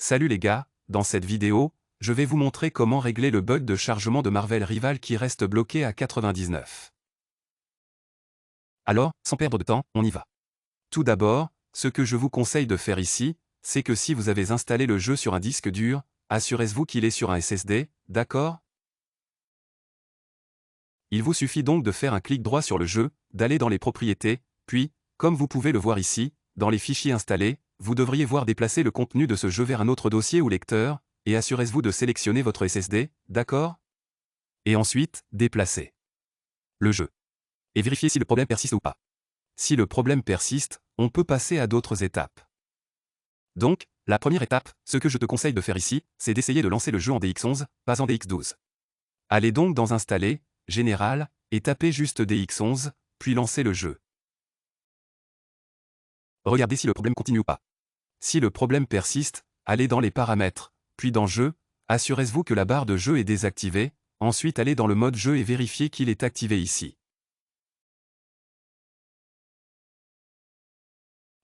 Salut les gars, dans cette vidéo, je vais vous montrer comment régler le bug de chargement de Marvel Rival qui reste bloqué à 99. Alors, sans perdre de temps, on y va. Tout d'abord, ce que je vous conseille de faire ici, c'est que si vous avez installé le jeu sur un disque dur, assurez-vous qu'il est sur un SSD, d'accord? Il vous suffit donc de faire un clic droit sur le jeu, d'aller dans les propriétés, puis, comme vous pouvez le voir ici, dans les fichiers installés, vous devriez voir déplacer le contenu de ce jeu vers un autre dossier ou lecteur, et assurez-vous de sélectionner votre SSD, d'accord? Et ensuite, déplacer le jeu. Et vérifiez si le problème persiste ou pas. Si le problème persiste, on peut passer à d'autres étapes. Donc, la première étape, ce que je te conseille de faire ici, c'est d'essayer de lancer le jeu en DX11, pas en DX12. Allez donc dans Installer, Général, et tapez juste DX11, puis lancez le jeu. Regardez si le problème continue ou pas. Si le problème persiste, allez dans les paramètres, puis dans Jeu, assurez-vous que la barre de jeu est désactivée, ensuite allez dans le mode jeu et vérifiez qu'il est activé ici.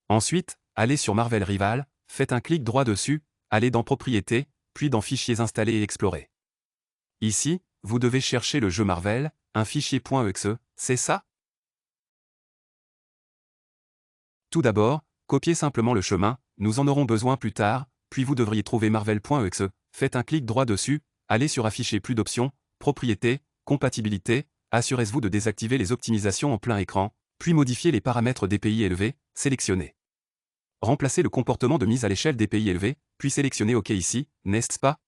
Ensuite, allez sur Marvel Rival, faites un clic droit dessus, allez dans Propriétés, puis dans Fichiers installés et explorer. Ici, vous devez chercher le jeu Marvel, un fichier .exe, c'est ça? Tout d'abord, copiez simplement le chemin, nous en aurons besoin plus tard, puis vous devriez trouver marvel.exe, faites un clic droit dessus, allez sur Afficher plus d'options, Propriétés, Compatibilité, assurez-vous de désactiver les optimisations en plein écran, puis modifiez les paramètres DPI élevé, sélectionnez. Remplacez le comportement de mise à l'échelle DPI élevé, puis sélectionnez OK ici, n'est-ce pas?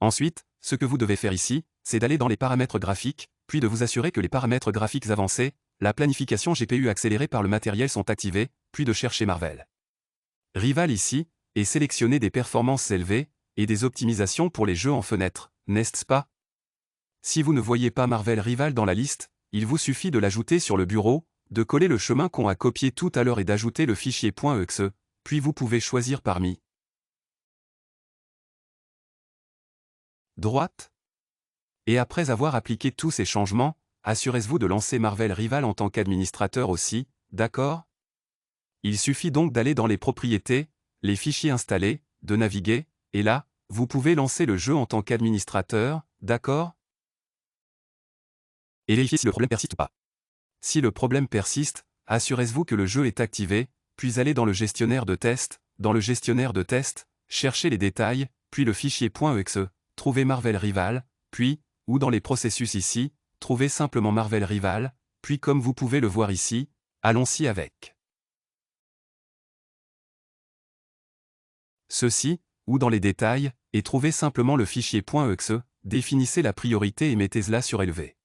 Ensuite, ce que vous devez faire ici, c'est d'aller dans les paramètres graphiques, puis de vous assurer que les paramètres graphiques avancés, la planification GPU accélérée par le matériel sont activés, puis de chercher Marvel Rival ici, et sélectionner des performances élevées, et des optimisations pour les jeux en fenêtre, n'est-ce pas? Si vous ne voyez pas Marvel Rival dans la liste, il vous suffit de l'ajouter sur le bureau, de coller le chemin qu'on a copié tout à l'heure et d'ajouter le fichier .exe, puis vous pouvez choisir parmi droite. Et après avoir appliqué tous ces changements, assurez-vous de lancer Marvel Rival en tant qu'administrateur aussi, d'accord? Il suffit donc d'aller dans les propriétés, les fichiers installés, de naviguer, et là, vous pouvez lancer le jeu en tant qu'administrateur, d'accord? Et vérifiez si le problème persiste ou pas. Si le problème persiste, assurez-vous que le jeu est activé, puis allez dans le gestionnaire de test, cherchez les détails, puis le fichier .exe, trouvez Marvel Rival, puis, ou dans les processus ici, trouvez simplement Marvel Rival, puis comme vous pouvez le voir ici, allons-y avec ceci, ou dans les détails, et trouvez simplement le fichier .exe, définissez la priorité et mettez-la sur élevé.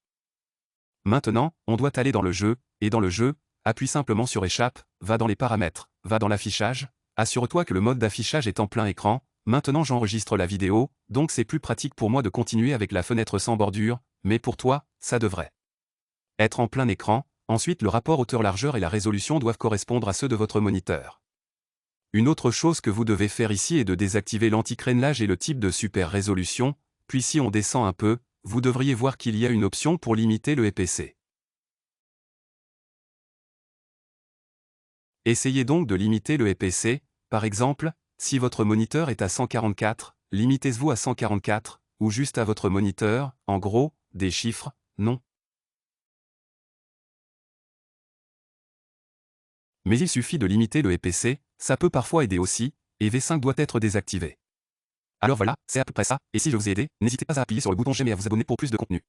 Maintenant, on doit aller dans le jeu, et dans le jeu, appuie simplement sur Échappe, va dans les paramètres, va dans l'affichage, assure-toi que le mode d'affichage est en plein écran. Maintenant j'enregistre la vidéo, donc c'est plus pratique pour moi de continuer avec la fenêtre sans bordure, mais pour toi, ça devrait être en plein écran. Ensuite le rapport hauteur-largeur et la résolution doivent correspondre à ceux de votre moniteur. Une autre chose que vous devez faire ici est de désactiver l'anti-crénelage et le type de super résolution, puis si on descend un peu, vous devriez voir qu'il y a une option pour limiter le EPC. Essayez donc de limiter le EPC, par exemple, si votre moniteur est à 144, limitez-vous à 144, ou juste à votre moniteur, en gros, des chiffres, non. Mais il suffit de limiter le EPC, ça peut parfois aider aussi, et V5 doit être désactivé. Alors voilà, c'est à peu près ça, et si je vous ai aidé, n'hésitez pas à appuyer sur le bouton j'aime et à vous abonner pour plus de contenu.